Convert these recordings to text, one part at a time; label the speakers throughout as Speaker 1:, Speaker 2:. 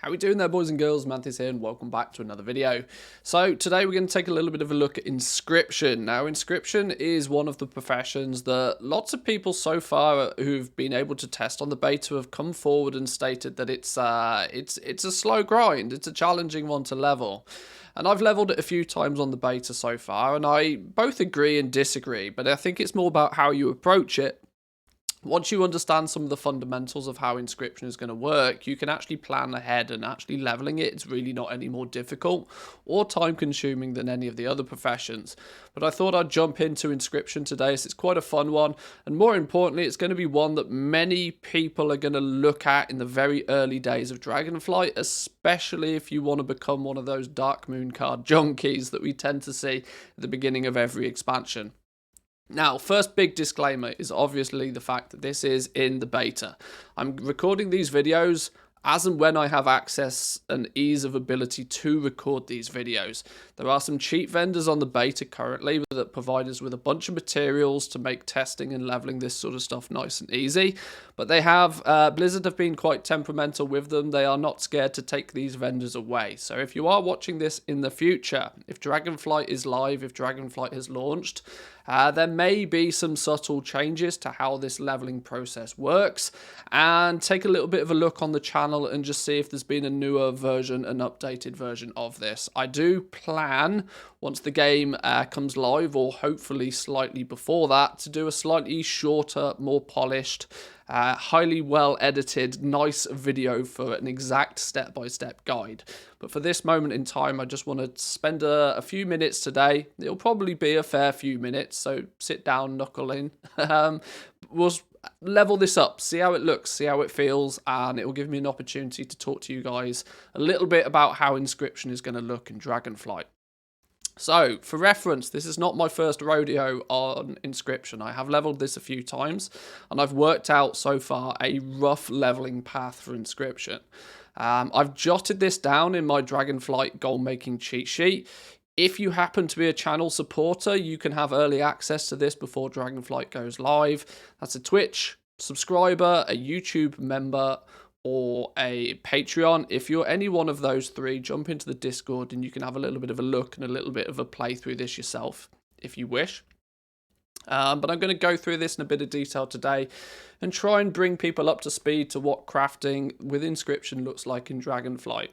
Speaker 1: How we doing there, boys and girls? Manthieus here and welcome back to another video. So today we're going to take a little bit of a look at Inscription. Now Inscription is one of the professions that lots of people so far who've been able to test on the beta have come forward and stated that it's a slow grind, it's a challenging one to level. And I've leveled it a few times on the beta so far, and I both agree and disagree, but I think it's more about how you approach it. Once you understand some of the fundamentals of how Inscription is going to work, you can actually plan ahead, and actually leveling it's really not any more difficult or time consuming than any of the other professions. But I thought I'd jump into Inscription today, so it's quite a fun one, and more importantly it's going to be one that many people are going to look at in the very early days of Dragonflight, especially if you want to become one of those Dark Moon card junkies that we tend to see at the beginning of every expansion. Now, first big disclaimer is obviously the fact that this is in the beta. I'm recording these videos as and when I have access and ease of ability to record these videos. There are some cheap vendors on the beta currently that provide us with a bunch of materials to make testing and leveling this sort of stuff nice and easy. But they have, Blizzard have been quite temperamental with them. They are not scared to take these vendors away. So if you are watching this in the future, if Dragonflight is live, if Dragonflight has launched, there may be some subtle changes to how this leveling process works, and take a little bit of a look on the channel and just see if there's been a newer version, an updated version of this. I do plan, once the game comes live, or hopefully slightly before that, to do a slightly shorter, more polished, highly well edited, nice video for an exact step-by-step guide. But for this moment in time, I just want to spend a few minutes today. It'll probably be a fair few minutes, so sit down, knuckle in. We'll level this up, see how it looks, see how it feels, and it will give me an opportunity to talk to you guys a little bit about how Inscription is going to look in Dragonflight. So, for reference, this is not my first rodeo on Inscription. I have leveled this a few times, and I've worked out so far a rough leveling path for Inscription. I've jotted this down in my Dragonflight goal-making cheat sheet. If you happen to be a channel supporter, you can have early access to this before Dragonflight goes live. That's a Twitch subscriber, a YouTube member, or a Patreon. If you're any one of those three, jump into the Discord and you can have a little bit of a look and a little bit of a play through this yourself, if you wish. But I'm going to go through this in a bit of detail today and try and bring people up to speed to what crafting with Inscription looks like in Dragonflight.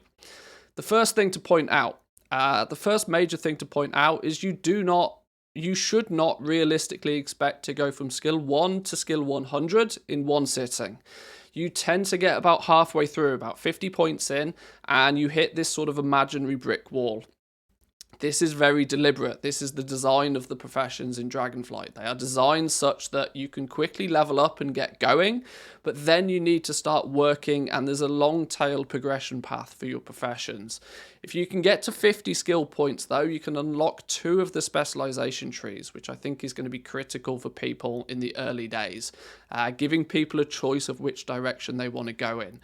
Speaker 1: The first thing to point out, the first major thing to point out is you should not realistically expect to go from skill 1 to skill 100 in one sitting. You tend to get about halfway through, about 50 points in, and you hit this sort of imaginary brick wall. This is very deliberate. This is the design of the professions in Dragonflight. They are designed such that you can quickly level up and get going, but then you need to start working, and there's a long-tailed progression path for your professions. If you can get to 50 skill points, though, you can unlock 2 of the specialization trees, which I think is going to be critical for people in the early days, giving people a choice of which direction they want to go in.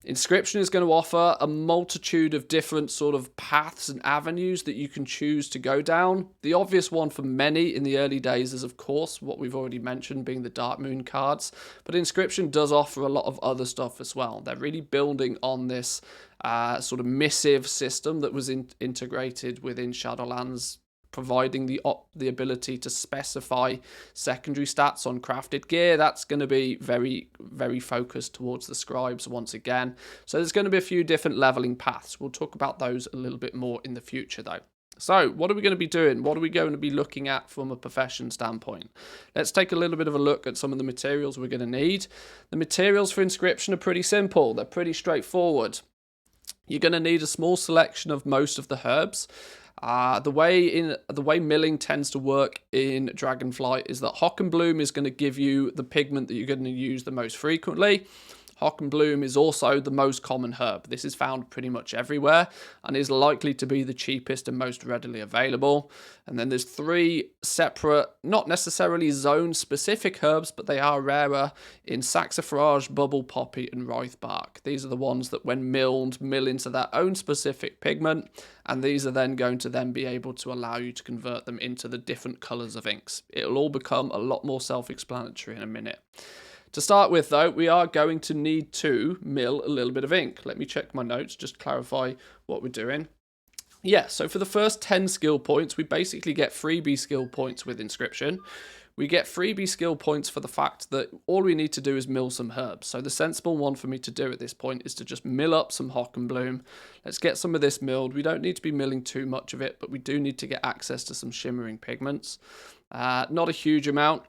Speaker 1: Inscription is going to offer a multitude of different sort of paths and avenues that you can choose to go down. The obvious one for many in the early days is, of course, what we've already mentioned, being the Dark Moon cards. But Inscription does offer a lot of other stuff as well. They're really building on this sort of missive system that was integrated within Shadowlands, providing the ability to specify secondary stats on crafted gear. That's going to be very, very focused towards the scribes once again. So there's going to be a few different leveling paths. We'll talk about those a little bit more in the future though. So what are we going to be doing? What are we going to be looking at from a profession standpoint? Let's take a little bit of a look at some of the materials we're going to need. The materials for Inscription are pretty simple. They're pretty straightforward. You're going to need a small selection of most of the herbs. The way milling tends to work in Dragonflight is that Hock and Bloom is going to give you the pigment that you're going to use the most frequently. Hock and Bloom is also the most common herb. This is found pretty much everywhere and is likely to be the cheapest and most readily available. And then there's 3 separate, not necessarily zone-specific herbs, but they are rarer in Saxifrage, Bubble Poppy, and Wraithbark. These are the ones that when milled, mill into their own specific pigment, and these are then going to then be able to allow you to convert them into the different colours of inks. It'll all become a lot more self-explanatory in a minute. To start with, though, we are going to need to mill a little bit of ink. Let me check my notes, just clarify what we're doing. Yeah, so for the first 10 skill points, we basically get freebie skill points with Inscription. We get freebie skill points for the fact that all we need to do is mill some herbs. So the sensible one for me to do at this point is to just mill up some hock and bloom. Let's get some of this milled. We don't need to be milling too much of it, but we do need to get access to some shimmering pigments. Not a huge amount.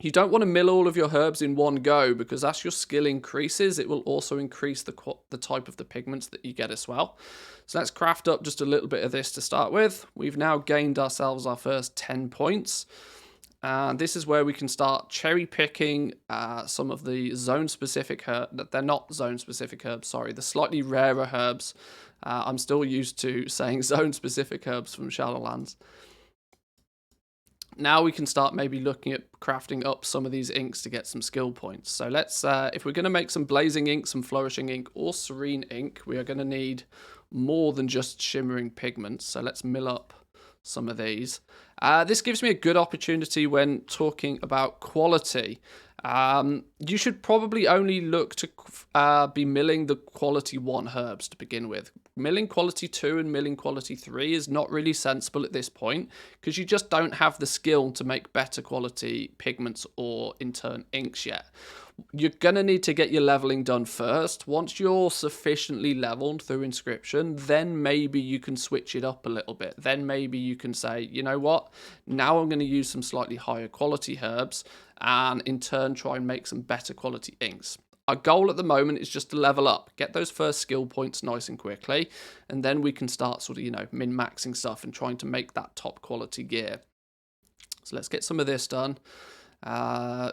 Speaker 1: You don't want to mill all of your herbs in one go, because as your skill increases, it will also increase the type of the pigments that you get as well. So let's craft up just a little bit of this to start with. We've now gained ourselves our first 10 points. And this is where we can start cherry picking some of the zone-specific herbs. They're not zone-specific herbs, sorry. The slightly rarer herbs. I'm still used to saying zone-specific herbs from Shadowlands. Now we can start maybe looking at crafting up some of these inks to get some skill points. So let's, if we're going to make some blazing ink, some flourishing ink, or serene ink, we are going to need more than just shimmering pigments. So let's mill up some of these. This gives me a good opportunity when talking about quality. You should probably only look to be milling the quality 1 herbs to begin with. Milling quality 2 and milling quality 3 is not really sensible at this point, because you just don't have the skill to make better quality pigments or in turn inks yet. You're going to need to get your leveling done first. Once you're sufficiently leveled through Inscription, then maybe you can switch it up a little bit. Then maybe you can say, you know what, now I'm going to use some slightly higher quality herbs and in turn try and make some better quality inks. Our goal at the moment is just to level up, get those first skill points nice and quickly, and then we can start sort of, you know, min-maxing stuff and trying to make that top quality gear. So let's get some of this done.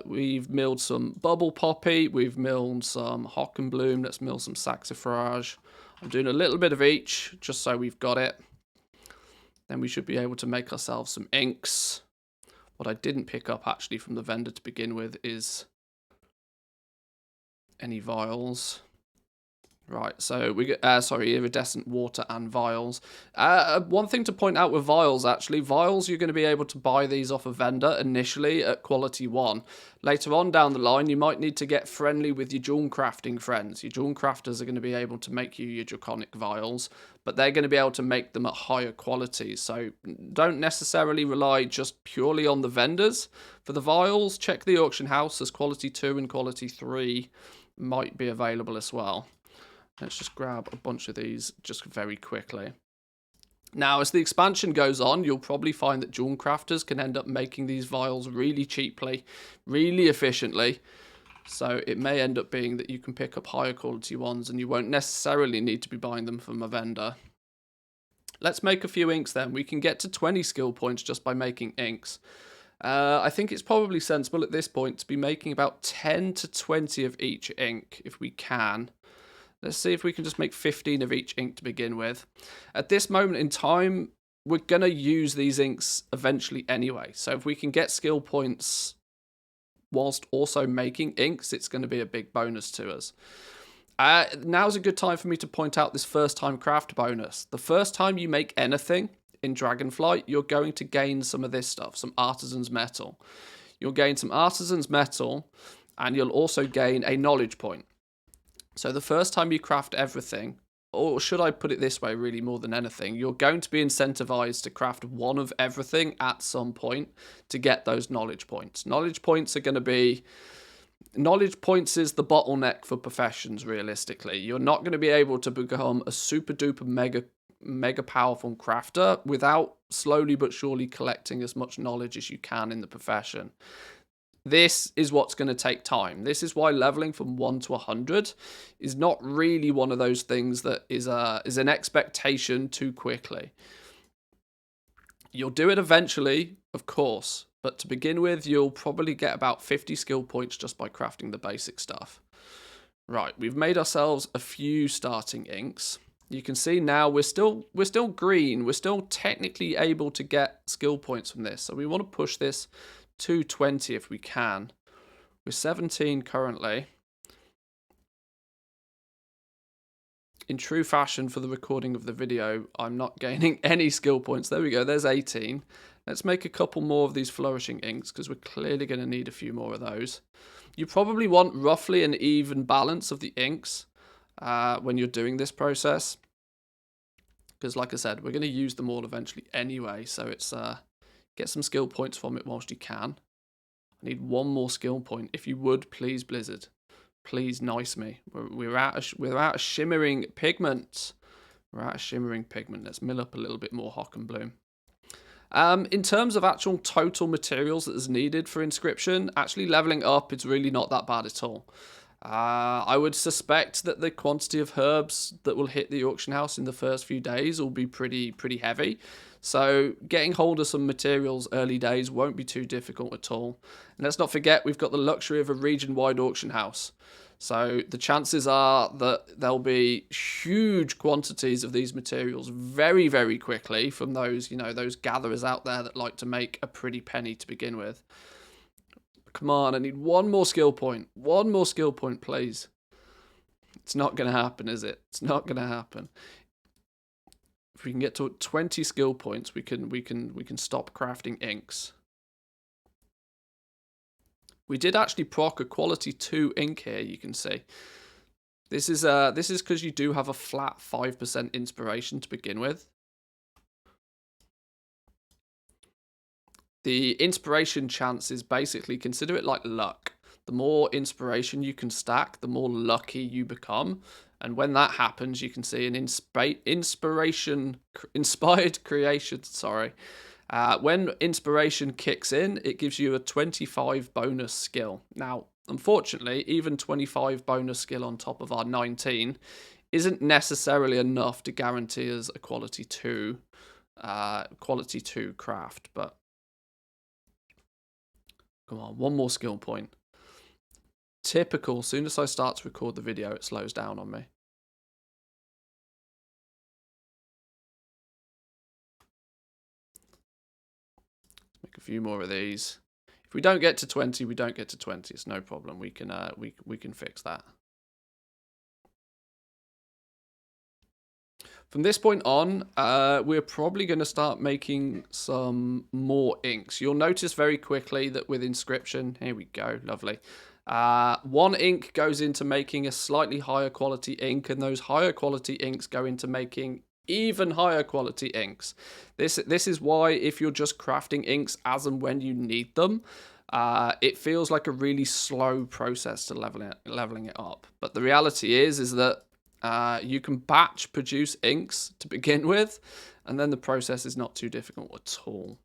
Speaker 1: We've milled some bubble poppy, we've milled some hock and bloom, let's mill some saxifrage. I'm doing a little bit of each, just so we've got it. Then we should be able to make ourselves some inks. What I didn't pick up actually from the vendor to begin with is any vials. Right, so we get, iridescent water and vials. One thing to point out with vials, actually, vials, you're going to be able to buy these off a vendor initially at quality 1. Later on down the line, you might need to get friendly with your jewel crafting friends. Your jewel crafters are going to be able to make you your draconic vials, but they're going to be able to make them at higher qualities. So don't necessarily rely just purely on the vendors. For the vials, check the auction house, as quality 2 and quality 3 might be available as well. Let's just grab a bunch of these just very quickly. Now, as the expansion goes on, you'll probably find that jewel crafters can end up making these vials really cheaply, really efficiently. So it may end up being that you can pick up higher quality ones and you won't necessarily need to be buying them from a vendor. Let's make a few inks then. We can get to 20 skill points just by making inks. I think it's probably sensible at this point to be making about 10 to 20 of each ink if we can. Let's see if we can just make 15 of each ink to begin with. At this moment in time, we're going to use these inks eventually anyway. So if we can get skill points whilst also making inks, it's going to be a big bonus to us. Now's a good time for me to point out this first time craft bonus. The first time you make anything in Dragonflight, you're going to gain some of this stuff, some artisan's metal. You'll gain some artisan's metal, and you'll also gain a knowledge point. So the first time you craft everything, or should I put it this way really more than anything, you're going to be incentivized to craft one of everything at some point to get those knowledge points. Knowledge points are going to be... Knowledge points is the bottleneck for professions, realistically. You're not going to be able to become a super duper mega powerful crafter without slowly but surely collecting as much knowledge as you can in the profession. This is what's going to take time. This is why leveling from 1 to 100 is not really one of those things that is an expectation too quickly. You'll do it eventually, of course, but to begin with, you'll probably get about 50 skill points just by crafting the basic stuff. Right, we've made ourselves a few starting inks. You can see now we're still green. We're still technically able to get skill points from this. So we want to push this to 20 if we can. We're 17 currently. In true fashion for the recording of the video, I'm not gaining any skill points. There we go, there's 18. Let's make a couple more of these flourishing inks, because we're clearly going to need a few more of those. You probably want roughly an even balance of the inks when you're doing this process, because like I said, we're going to use them all eventually anyway, so it's get some skill points from it whilst you can. I need one more skill point, if you would, please, Blizzard. Please, nice me. We're out of shimmering pigment. We're out of shimmering pigment. Let's mill up a little bit more Hock and Bloom. In terms of actual total materials that is needed for Inscription, actually leveling up, it's really not that bad at all. I would suspect that the quantity of herbs that will hit the auction house in the first few days will be pretty heavy. So getting hold of some materials early days won't be too difficult at all. And let's not forget, we've got the luxury of a region-wide auction house. So the chances are that there'll be huge quantities of these materials very quickly from those, those gatherers out there that like to make a pretty penny to begin with. Come on, I need one more skill point. One more skill point, please. It's not going to happen, is it? It's not going to happen. If we can get to 20 skill points, we can stop crafting inks. We did actually proc a quality 2 ink here, you can see. This is because you do have a flat 5% inspiration to begin with. The inspiration chance is basically, consider it like luck. The more inspiration you can stack, the more lucky you become. And when that happens, you can see an inspired creation, sorry. When inspiration kicks in, it gives you a 25 bonus skill. Now, unfortunately, even 25 bonus skill on top of our 19 isn't necessarily enough to guarantee us a quality 2 craft, but come on, one more skill point. Typical, as soon as I start to record the video, it slows down on me. Let's make a few more of these. If we don't get to 20, we don't get to 20. It's no problem. We can fix that. From this point on, we're probably going to start making some more inks. You'll notice very quickly that with Inscription, here we go, lovely. 1 ink goes into making a slightly higher quality ink, and those higher quality inks go into making even higher quality inks. This is why if you're just crafting inks as and when you need them, it feels like a really slow process to leveling it up. But the reality is that you can batch produce inks to begin with, and then the process is not too difficult at all.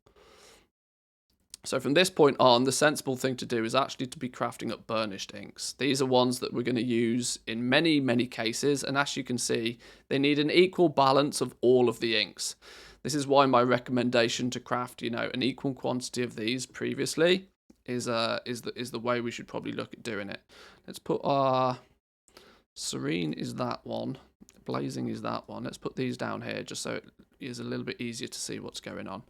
Speaker 1: So from this point on, the sensible thing to do is actually to be crafting up burnished inks. These are ones that we're going to use in many cases, and as you can see, they need an equal balance of all of the inks. This is why my recommendation to craft, an equal quantity of these previously is the way we should probably look at doing it. Let's put our Serene is that one, Blazing is that one. Let's put these down here just so it is a little bit easier to see what's going on.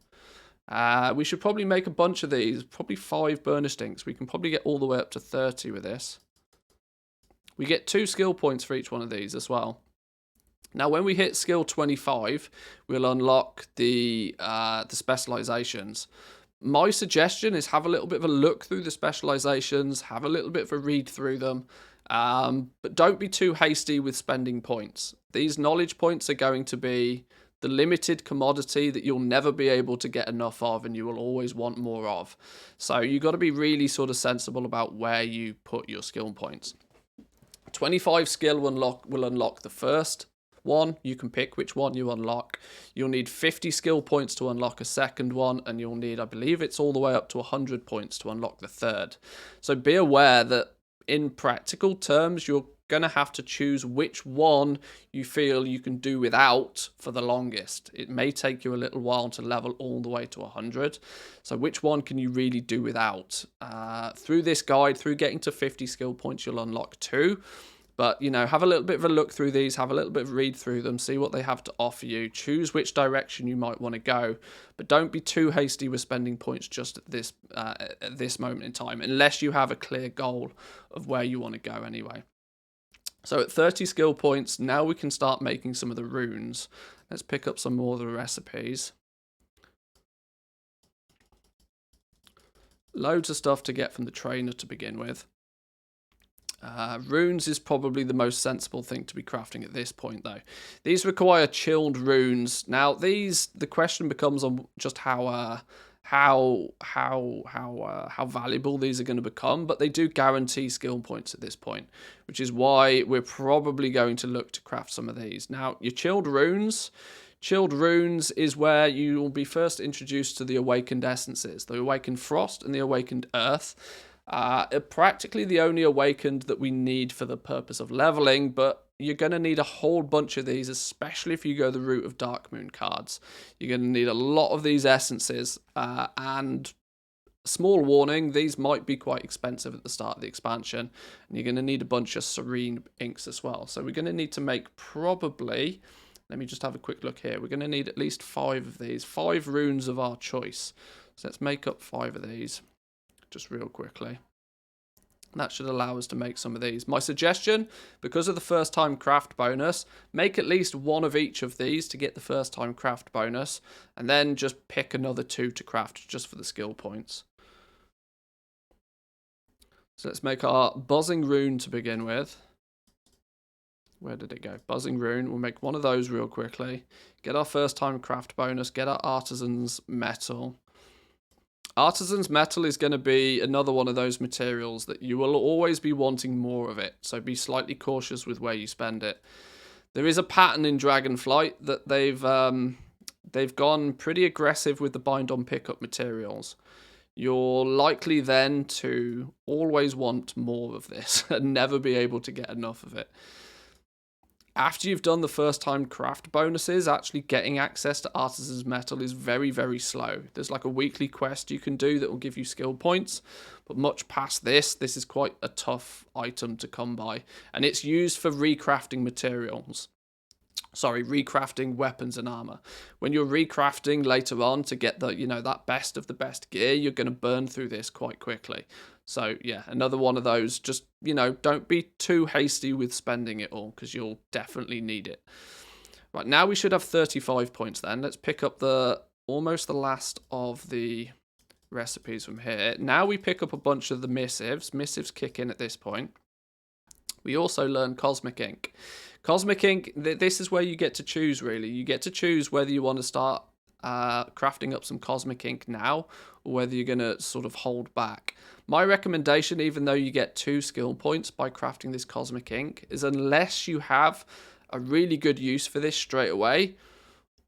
Speaker 1: We should probably make a bunch of these, probably 5 burnished inks. We can probably get all the way up to 30 with this. We get 2 skill points for each one of these as well. Now, when we hit skill 25, we'll unlock the specializations. My suggestion is have a little bit of a look through the specializations, have a little bit of a read through them, but don't be too hasty with spending points. These knowledge points are going to be the limited commodity that you'll never be able to get enough of and you will always want more of. So you've got to be really sort of sensible about where you put your skill points. 25 skill will unlock the first one. You can pick which one you unlock. You'll need 50 skill points to unlock a second one, and you'll need, I believe it's all the way up to 100 points to unlock the third. So be aware that in practical terms, you're going to have to choose which one you feel you can do without for the longest. It may take you a little while to level all the way to 100. So which one can you really do without? Through this guide, through getting to 50 skill points, you'll unlock 2. But, have a little bit of a look through these, have a little bit of a read through them, see what they have to offer you, choose which direction you might want to go. But don't be too hasty with spending points just at this moment in time, unless you have a clear goal of where you want to go anyway. So at 30 skill points, now we can start making some of the runes. Let's pick up some more of the recipes. Loads of stuff to get from the trainer to begin with. Runes is probably the most sensible thing to be crafting at this point, though. These require chilled runes. Now, the question becomes on just how valuable these are going to become, but they do guarantee skill points at this point, which is why we're probably going to look to craft some of these. Now, your chilled runes. Chilled runes is where you will be first introduced to the awakened essences, the awakened frost and the awakened earth. Practically the only awakened that we need for the purpose of leveling, but you're going to need a whole bunch of these, especially if you go the route of Dark Moon cards. You're going to need a lot of these essences, and small warning, these might be quite expensive at the start of the expansion, and you're going to need a bunch of serene inks as well. So we're going to need to make probably, let me just have a quick look here, we're going to need at least 5 of these, 5 runes of our choice. So let's make up 5 of these. Just real quickly. That should allow us to make some of these. My suggestion, because of the first time craft bonus, make at least 1 of each of these to get the first time craft bonus, and then just pick another 2 to craft just for the skill points. So let's make our buzzing rune to begin with. Where did it go? Buzzing rune. We'll make 1 of those real quickly. Get our first time craft bonus. Get our artisan's metal. Artisan's metal is going to be another one of those materials that you will always be wanting more of it, so be slightly cautious with where you spend it. There is a pattern in Dragonflight that they've gone pretty aggressive with the bind on pickup materials. You're likely then to always want more of this and never be able to get enough of it. After you've done the first time craft bonuses, actually getting access to Artisan's Metal is very, very slow. There's like a weekly quest you can do that will give you skill points, but much past this is quite a tough item to come by. And it's used for recrafting materials. Sorry, recrafting weapons and armor. When you're recrafting later on to get the, that best of the best gear, you're going to burn through this quite quickly. So yeah, another one of those. Just, don't be too hasty with spending it all, because you'll definitely need it. Right, now we should have 35 points then. Let's pick up almost the last of the recipes from here. Now we pick up a bunch of the missives. Missives kick in at this point. We also learn Cosmic Ink. Cosmic Ink, this is where you get to choose, really. You get to choose whether you want to start crafting up some Cosmic Ink now, or whether you're going to sort of hold back. My recommendation, even though you get 2 skill points by crafting this Cosmic Ink, is unless you have a really good use for this straight away,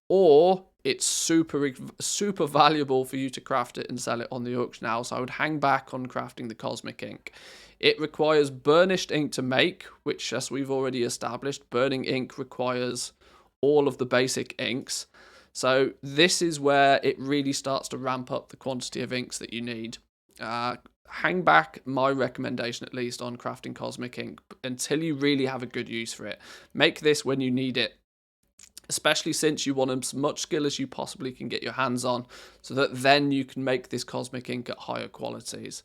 Speaker 1: or it's super valuable for you to craft it and sell it on the auction house, I would hang back on crafting the Cosmic Ink. It requires burnished ink to make, which, as we've already established, burning ink requires all of the basic inks. So this is where it really starts to ramp up the quantity of inks that you need. Hang back, my recommendation at least, on crafting Cosmic Ink until you really have a good use for it. Make this when you need it, especially since you want as much skill as you possibly can get your hands on, so that then you can make this Cosmic Ink at higher qualities.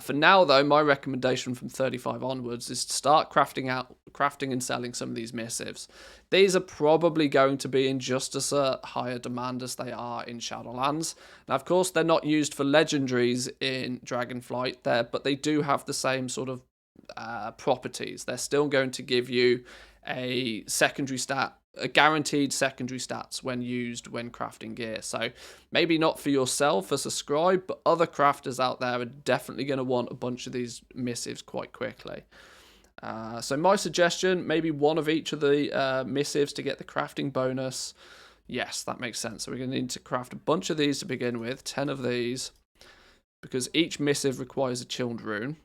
Speaker 1: For now, though, my recommendation from 35 onwards is to start crafting and selling some of these missives. These are probably going to be in just as a higher demand as they are in Shadowlands. Now, of course, they're not used for legendaries in Dragonflight there, but they do have the same sort of properties. They're still going to give you a guaranteed secondary stats when used when crafting gear. So maybe not for yourself as a scribe, but other crafters out there are definitely going to want a bunch of these missives quite quickly. So my suggestion, maybe 1 of each of the missives to get the crafting bonus. Yes, that makes sense. So we're going to need to craft a bunch of these to begin with, 10 of these, because each missive requires a chilled rune.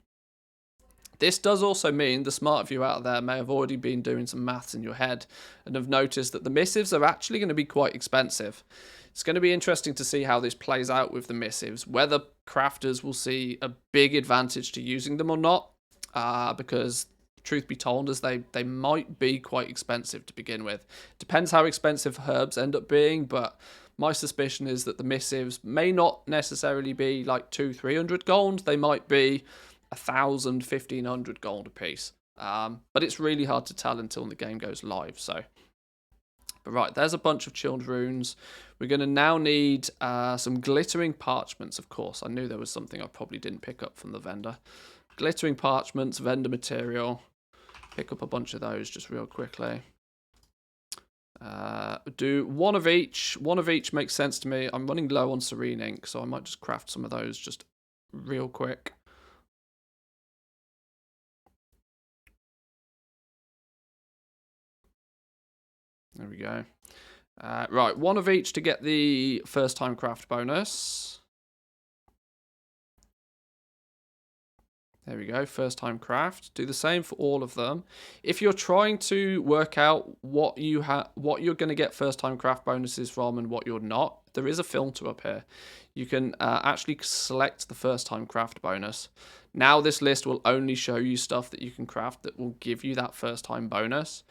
Speaker 1: This does also mean the smart of you out there may have already been doing some maths in your head and have noticed that the missives are actually going to be quite expensive. It's going to be interesting to see how this plays out with the missives, whether crafters will see a big advantage to using them or not, because truth be told, as they might be quite expensive to begin with. Depends how expensive herbs end up being, but my suspicion is that the missives may not necessarily be like 200-300 gold. They might be 1,000, 1,500 gold a piece. But it's really hard to tell until the game goes live. So But right, there's a bunch of chilled runes. We're going to now need some glittering parchments, of course. I knew there was something I probably didn't pick up from the vendor. Glittering parchments, vendor material. Pick up a bunch of those just real quickly. Do one of each. One of each makes sense to me. I'm running low on serene ink, so I might just craft some of those just real quick. There we go. Right, one of each to get the first time craft bonus. There we go, first time craft. Do the same for all of them. If you're trying to work out what you're going to get first time craft bonuses from and what you're not, there is a filter up here. You can actually select the first time craft bonus. Now this list will only show you stuff that you can craft that will give you that first time bonus.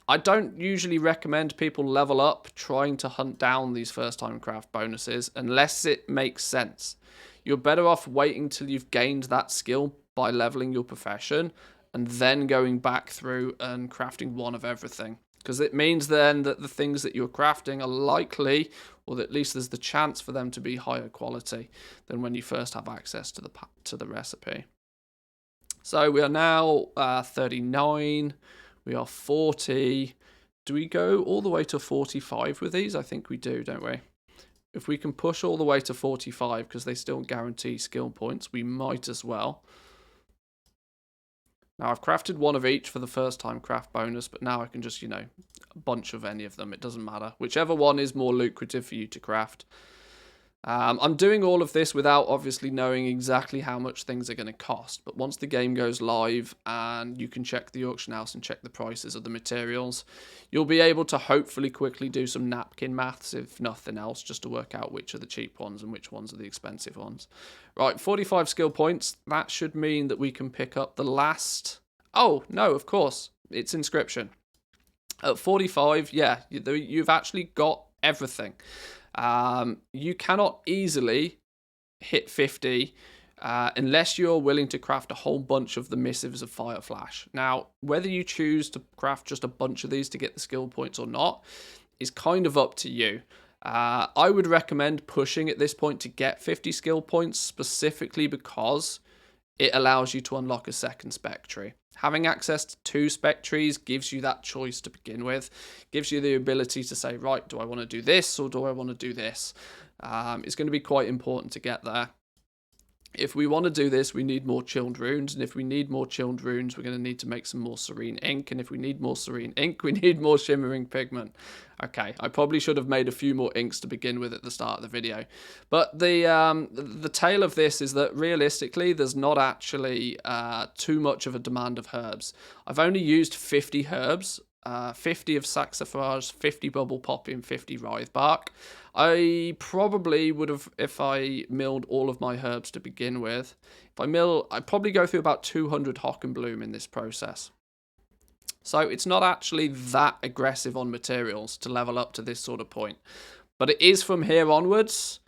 Speaker 1: I don't usually recommend people level up trying to hunt down these first time craft bonuses unless it makes sense. You're better off waiting till you've gained that skill by leveling your profession and then going back through and crafting one of everything. Because it means then that the things that you're crafting are likely, or at least there's the chance for them to be higher quality than when you first have access to the recipe. So we are now 39, we are 40. Do we go all the way to 45 with these? I think we do, don't we? If we can push all the way to 45, because they still guarantee skill points, we might as well. Now, I've crafted one of each for the first time craft bonus, but now I can just, a bunch of any of them. It doesn't matter. Whichever one is more lucrative for you to craft. I'm doing all of this without obviously knowing exactly how much things are going to cost. But once the game goes live and you can check the auction house and check the prices of the materials, you'll be able to hopefully quickly do some napkin maths, if nothing else, just to work out which are the cheap ones and which ones are the expensive ones. Right, 45 skill points. That should mean that we can pick up the last... Oh, no, of course. It's Inscription. At 45, yeah, you've actually got everything. You cannot easily hit 50 unless you're willing to craft a whole bunch of the missives of Fire Flash. Now, whether you choose to craft just a bunch of these to get the skill points or not is kind of up to you. I would recommend pushing at this point to get 50 skill points, specifically because it allows you to unlock a second spectre. Having access to 2 spectres gives you that choice to begin with. Gives you the ability to say, right, do I want to do this or do I want to do this? It's going to be quite important to get there. If we want to do this, we need more chilled runes. And if we need more chilled runes, we're going to need to make some more serene ink. And if we need more serene ink, we need more shimmering pigment. Okay, I probably should have made a few more inks to begin with at the start of the video. But the tale of this is that realistically, there's not actually too much of a demand of herbs. I've only used 50 herbs. 50 of saxifrage, 50 bubble poppy, and 50 writhe bark. I probably would have, if I milled all of my herbs to begin with, I'd probably go through about 200 hock and bloom in this process. So it's not actually that aggressive on materials to level up to this sort of point. But it is from here onwards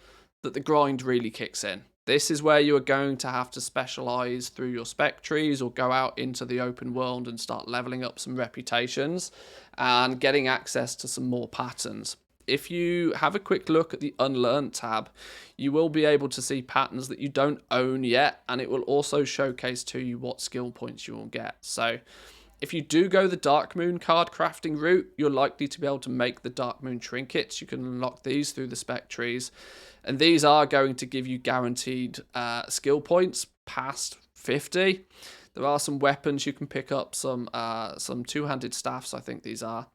Speaker 1: that the grind really kicks in. This is where you are going to have to specialize through your spectres or go out into the open world and start leveling up some reputations and getting access to some more patterns. If you have a quick look at the Unlearned tab, you will be able to see patterns that you don't own yet, and it will also showcase to you what skill points you will get. So if you do go the Dark Moon card crafting route, you're likely to be able to make the Dark Moon trinkets. You can unlock these through the spectres. And these are going to give you guaranteed skill points past 50. There are some weapons you can pick up, some two-handed staffs, I think these are,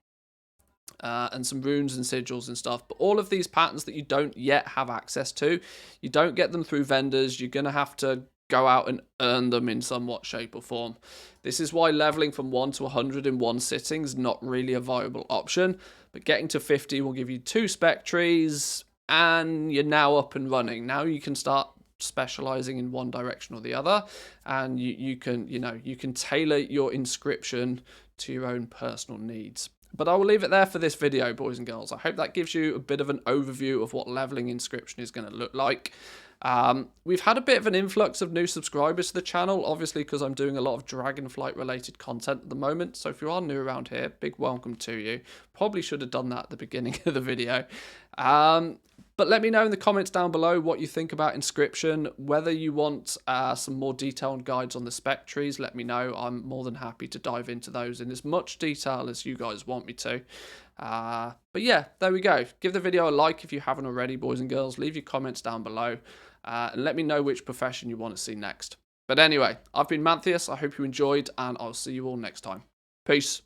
Speaker 1: and some runes and sigils and stuff. But all of these patterns that you don't yet have access to, you don't get them through vendors. You're going to have to go out and earn them in somewhat shape or form. This is why leveling from 1 to 100 in one sitting is not really a viable option. But getting to 50 will give you 2 spectres, and you're now up and running. Now you can start specializing in one direction or the other, and you can tailor your inscription to your own personal needs. But I will leave it there for this video, boys and girls. I hope that gives you a bit of an overview of what leveling inscription is going to look like. We've had a bit of an influx of new subscribers to the channel, obviously because I'm doing a lot of Dragonflight related content at the moment. So if you are new around here, big welcome to you. Probably should have done that at the beginning of the video. But let me know in the comments down below what you think about Inscription, whether you want some more detailed guides on the spec trees. Let me know. I'm more than happy to dive into those in as much detail as you guys want me to. But yeah, there we go. Give the video a like if you haven't already, boys and girls. Leave your comments down below and let me know which profession you want to see next. But anyway, I've been Manthieus. I hope you enjoyed, and I'll see you all next time. Peace.